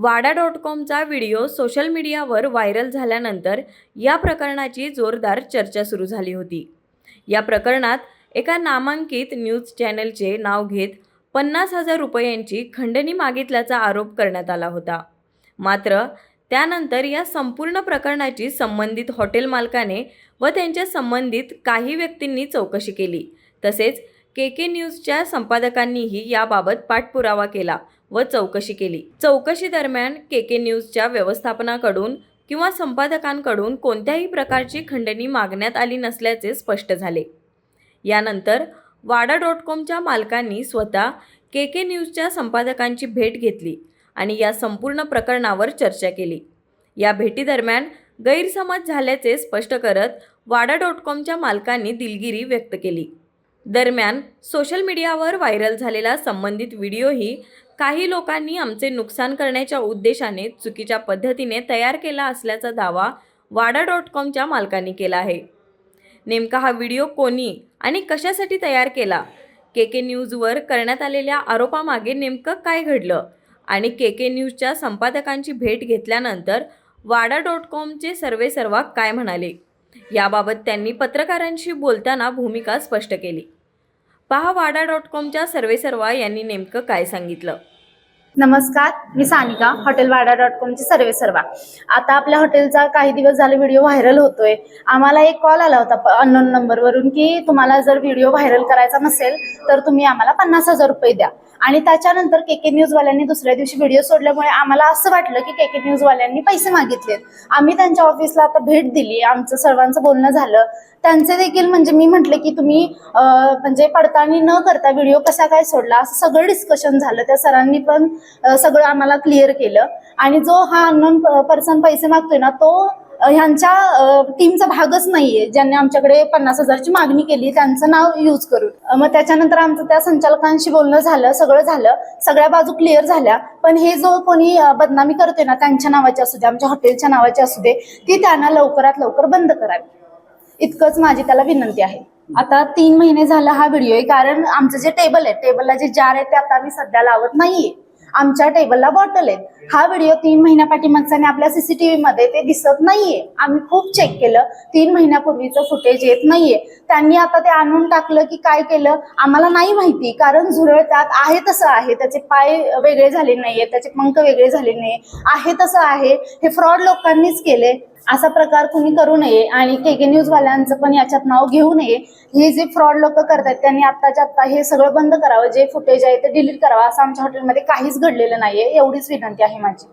वाडा.कॉमचा video social मीडियावर viral झाल्यानंतर या प्रकरणाची जोरदार चर्चा सुरू झाली होती। या प्रकरणात एका नामांकित न्यूज चॅनलचे नाव घेत 50,000 रुपयांची खंडणी मागितल्याचा आरोप करण्यात आला होता। मात्र त्यानंतर या संपूर्ण प्रकरणाची संबंधित हॉटेल मालकाने व त्यांच्या संबंधित काही व्यक्तींनी चौकशी केली। तसेच के न्यूजच्या संपादकांनीही याबाबत पाठपुरावा केला व चौकशी केली। चौकशी दरम्यान के न्यूजच्या व्यवस्थापनाकडून किंवा संपादकांकडून कोणत्याही प्रकारची खंडणी मागण्यात आली नसल्याचे स्पष्ट झाले। यानंतर वाडा.कॉमच्या मालकांनी स्वतः के न्यूजच्या संपादकांची भेट घेतली आणि या संपूर्ण प्रकरणावर चर्चा केली। या भेटीदरम्यान गैरसमज झाल्याचे स्पष्ट करत वाडा.कॉमच्या मालकांनी दिलगिरी व्यक्त केली। दरम्यान सोशल मीडियावर व्हायरल झालेला संबंधित व्हिडिओही काही लोकांनी आमचे नुकसान करण्याच्या उद्देशाने चुकीच्या पद्धतीने तयार केला असल्याचा दावा वाडा.कॉमच्या मालकांनी केला आहे। नेमका हा व्हिडिओ कोणी आणि कशासाठी तयार केला, के न्यूजवर करण्यात आलेल्या आरोपामागे नेमकं काय घडलं आणि के न्यूजच्या संपादकांची भेट घेतल्यानंतर वाडा.कॉमचे सर्वेसर्वा काय म्हणाले, याबाबत त्यांनी पत्रकारांशी बोलताना भूमिका स्पष्ट केली। पहा वाडा.कॉमच्या सर्वेसर्वा यांनी नेमकं काय सांगितलं। नमस्कार, मी सानिका, हॉटेल वाडा.कॉमची सर्वेसर्वा। आता आपल्या हॉटेलचा काही दिवस झाले व्हिडिओ व्हायरल होतोय। आम्हाला एक कॉल आला होता अननोन नंबरवरून की तुम्हाला जर व्हिडिओ व्हायरल करायचा नसेल तर तुम्ही आम्हाला 50,000 रुपये द्या। आणि त्याच्यानंतर के न्यूजवाल्यांनी दुसऱ्या दिवशी व्हिडिओ सोडल्यामुळे आम्हाला असं वाटलं की के न्यूजवाल्यांनी पैसे मागितलेत। आम्ही त्यांच्या ऑफिसला आता भेट दिली, आमचं सर्वांचं बोलणं झालं। त्यांचे देखील म्हणजे मी म्हटले की तुम्ही म्हणजे पडताळणी न करता व्हिडिओ कसा काय सोडला, असं सगळं डिस्कशन झालं। त्या सरांनी पण सगळं आम्हाला क्लिअर केलं आणि जो हा अननोन पर्सन पैसे मागतोय ना, तो ह्यांच्या टीमचा भागच नाहीये। ज्यांनी आमच्याकडे 50,000ची मागणी केली त्यांचं नाव यूज करून मग त्याच्यानंतर आमचं त्या संचालकांशी बोलणं झालं, सगळं झालं, सगळ्या बाजू क्लिअर झाल्या। पण हे जो कोणी बदनामी करतोय ना, त्यांच्या नावाची असू दे, आमच्या हॉटेलच्या नावाची असू दे, ती त्यांना लवकरात लवकर बंद करावी, इतकंच माझी त्याला विनंती आहे। आता 3 महिने झाला हा व्हिडिओ आहे, कारण आमचं जे टेबल आहे, टेबलला जे जार आहे ते आता आम्ही सध्या लावत नाहीये, आमच्या टेबलला बॉटल आहेत। हा व्हिडिओ 3 महिन्यापाठीमागचा आणि आपल्या सीसीटीव्ही मध्ये ते दिसत नाहीये। आम्ही खूप चेक केलं, 3 महिन्यापूर्वीचं फुटेज येत नाहीये। त्यांनी आता ते आणून टाकलं की काय केलं आम्हाला नाही माहिती, कारण झुरळ त्यात आहे तसं आहे, त्याचे पाय वेगळे झाले नाहीये, त्याचे पंख वेगळे झाले नाही, आहे तसं आहे। हे फ्रॉड लोकांनीच केले, असा प्रकार कुणी करू नये आणि के न्यूजवाल्यांचं पण याच्यात नाव घेऊ नये। हे जे फ्रॉड लोक करतात त्यांनी आत्ताच्या आत्ता हे सगळं बंद करावं, जे फुटेज आहे ते डिलीट करावं। असं आमच्या हॉटेलमध्ये काहीच घडलेलं नाहीये, एवढीच विनंती आहे माझी।